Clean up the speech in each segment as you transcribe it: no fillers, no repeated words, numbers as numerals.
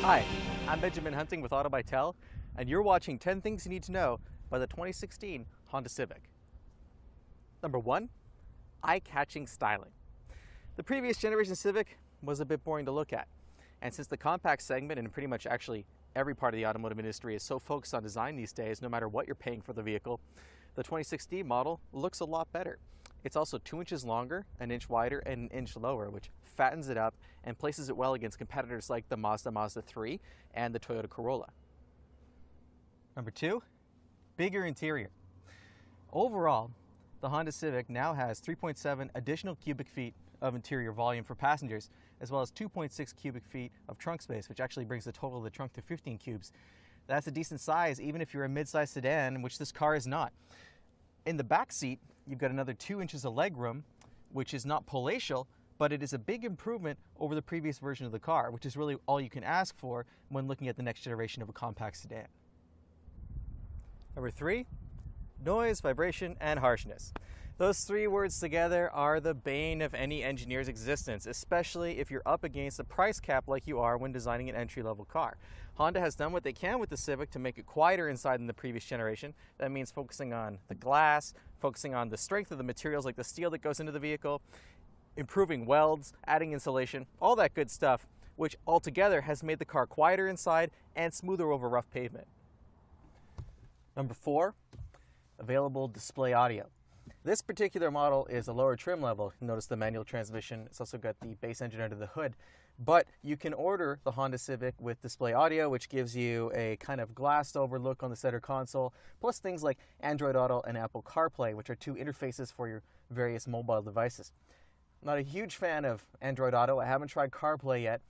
Hi, I'm Benjamin Hunting with Auto by Tel, and you're watching 10 Things You Need to Know by the 2016 Honda Civic. Number 1, eye-catching styling. The previous generation Civic was a bit boring to look at, and since the compact segment and pretty much actually every part of the automotive industry is so focused on design these days, no matter what you're paying for the vehicle, the 2016 model looks a lot better. It's also 2 inches longer, an inch wider, and an inch lower, which fattens it up and places it well against competitors like the Mazda 3 and the Toyota Corolla. Number 2, bigger interior. Overall, the Honda Civic now has 3.7 additional cubic feet of interior volume for passengers, as well as 2.6 cubic feet of trunk space, which actually brings the total of the trunk to 15 cubes. That's a decent size, even if you're a mid-size sedan, which this car is not. In the back seat, you've got another 2 inches of legroom, which is not palatial, but it is a big improvement over the previous version of the car, which is really all you can ask for when looking at the next generation of a compact sedan. Number 3, noise, vibration, and harshness. Those 3 words together are the bane of any engineer's existence, especially if you're up against a price cap like you are when designing an entry-level car. Honda has done what they can with the Civic to make it quieter inside than the previous generation. That means focusing on the glass, focusing on the strength of the materials like the steel that goes into the vehicle, improving welds, adding insulation, all that good stuff, which altogether has made the car quieter inside and smoother over rough pavement. Number 4, available display audio. This particular model is a lower trim level. Notice the manual transmission. It's also got the base engine under the hood. But you can order the Honda Civic with display audio, which gives you a kind of glassed over look on the center console, plus things like Android Auto and Apple CarPlay, which are 2 interfaces for your various mobile devices. I'm not a huge fan of Android Auto. I haven't tried CarPlay yet,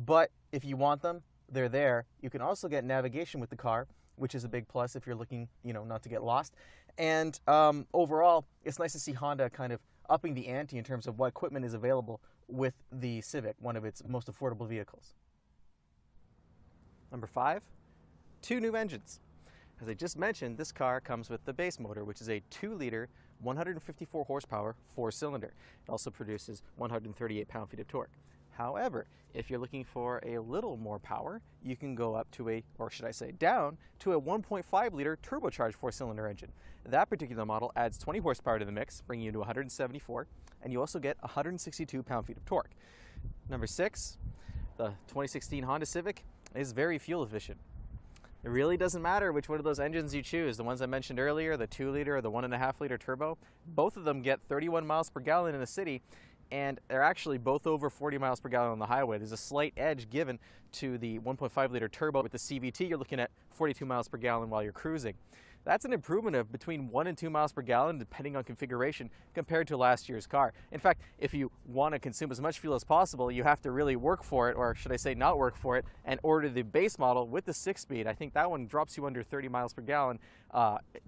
but if you want them, they're there. You can also get navigation with the car, which is a big plus if you're looking, not to get lost. And overall, it's nice to see Honda kind of upping the ante in terms of what equipment is available with the Civic, one of its most affordable vehicles. Number 5, 2 new engines. As I just mentioned, this car comes with the base motor, which is a 2-liter, 154 horsepower, 4-cylinder. It also produces 138 pound-feet of torque. However, if you're looking for a little more power, you can go up to down to a 1.5-liter turbocharged 4-cylinder engine. That particular model adds 20 horsepower to the mix, bringing you to 174, and you also get 162 pound-feet of torque. Number 6, the 2016 Honda Civic is very fuel efficient. It really doesn't matter which one of those engines you choose. The ones I mentioned earlier, the 2-liter or the 1.5-liter turbo, both of them get 31 miles per gallon in the city, and they're actually both over 40 miles per gallon on the highway. There's a slight edge given to the 1.5-liter turbo. With the CVT, you're looking at 42 miles per gallon while you're cruising. That's an improvement of between 1 and 2 miles per gallon, depending on configuration, compared to last year's car. In fact, if you want to consume as much fuel as possible, you have to really work for it, or should I say not work for it, and order the base model with the 6-speed. I think that one drops you under 30 miles per gallon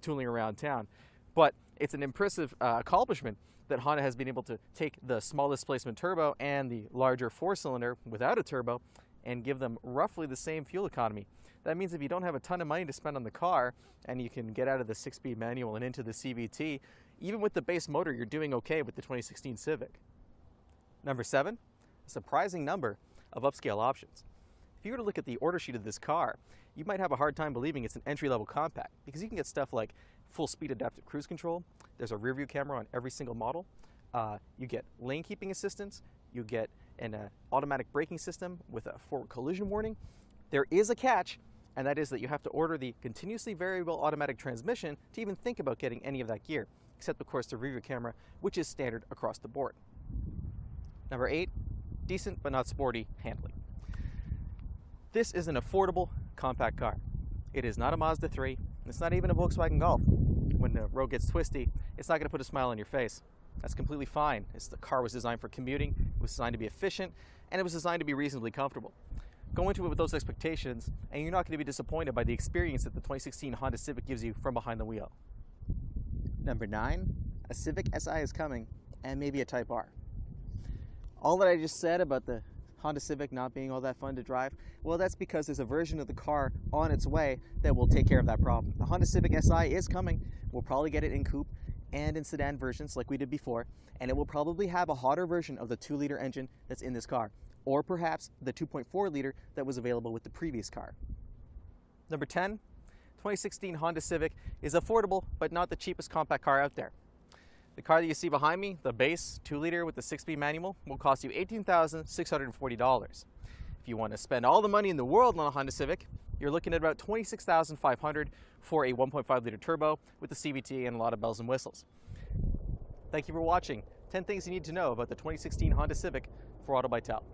tooling around town. But it's an impressive accomplishment that Honda has been able to take the small displacement turbo and the larger 4-cylinder without a turbo and give them roughly the same fuel economy. That means if you don't have a ton of money to spend on the car and you can get out of the 6-speed manual and into the CVT, even with the base motor, you're doing okay with the 2016 Civic. Number 7, a surprising number of upscale options. If you were to look at the order sheet of this car, you might have a hard time believing it's an entry-level compact, because you can get stuff like full speed adaptive cruise control. There's a rear view camera on every single model. You get lane keeping assistance. You get an automatic braking system with a forward collision warning. There is a catch, and that is that you have to order the continuously variable automatic transmission to even think about getting any of that gear, except of course the rear view camera, which is standard across the board. Number 8, decent but not sporty handling. This is an affordable compact car. It is not a Mazda 3. It's not even a Volkswagen Golf. When the road gets twisty, it's not going to put a smile on your face. That's completely fine. The car was designed for commuting, it was designed to be efficient, and it was designed to be reasonably comfortable. Go into it with those expectations, and you're not going to be disappointed by the experience that the 2016 Honda Civic gives you from behind the wheel. Number 9, a Civic Si is coming, and maybe a Type R. All that I just said about the Honda Civic not being all that fun to drive, well, that's because there's a version of the car on its way that will take care of that problem. The Honda Civic Si is coming. We'll probably get it in coupe. and in sedan versions like we did before, and it will probably have a hotter version of the 2-liter engine that's in this car, or perhaps the 2.4-liter that was available with the previous car. Number 10, 2016 Honda Civic is affordable, but not the cheapest compact car out there. The car that you see behind me, the base 2-liter with the 6-speed manual, will cost you $18,640. If you want to spend all the money in the world on a Honda Civic, you're looking at about $26,500 for a 1.5-liter turbo with the CVT and a lot of bells and whistles. Thank you for watching. 10 things you need to know about the 2016 Honda Civic for Auto by Tel.